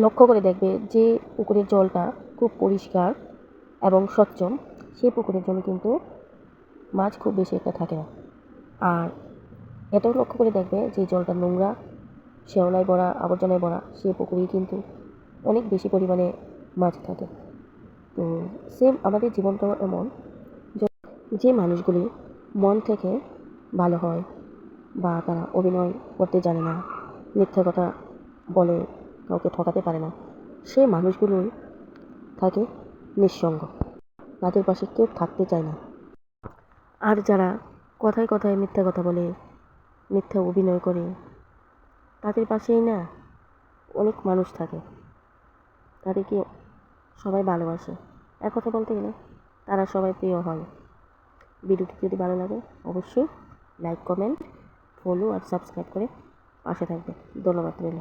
লক্ষ্য করে দেখবে যে পুকুরের জলটা খুব পরিষ্কার এবং স্বচ্ছ, সেই পুকুরের জলে কিন্তু মাছ খুব বেশি একটা থাকে না। আর এটাও লক্ষ্য করে দেখবে যে জলটা নোংরা, শ্যাওলায় ভরা, আবর্জনায় ভরা, সেই পুকুরেই কিন্তু অনেক বেশি পরিমাণে মাছ থাকে। তো সেম আমাদের জীবনটাও এমন, যে মানুষগুলি মন থেকে ভালো হয় বা তারা অভিনয় করতে জানে না, মিথ্যা কথা বলে, কাউকে ঠকাতে পারে না, সেই মানুষগুলোই থাকে নিঃসঙ্গ, তাদের পাশে কেউ থাকতে চায় না। আর যারা কথায় কথায় মিথ্যা কথা বলে, মিথ্যা অভিনয় করে, তাদের পাশেই না অনেক মানুষ থাকে, তাদেরকে সবাই ভালোবাসে। এক কথা বলতে গেলে তারা সবাই প্রিয় হয়। ভিডিওটি যদি ভালো লাগে অবশ্যই লাইক, কমেন্ট, ফলো আর সাবস্ক্রাইব করে পাশে থাকবে। ধন্যবাদ রইল।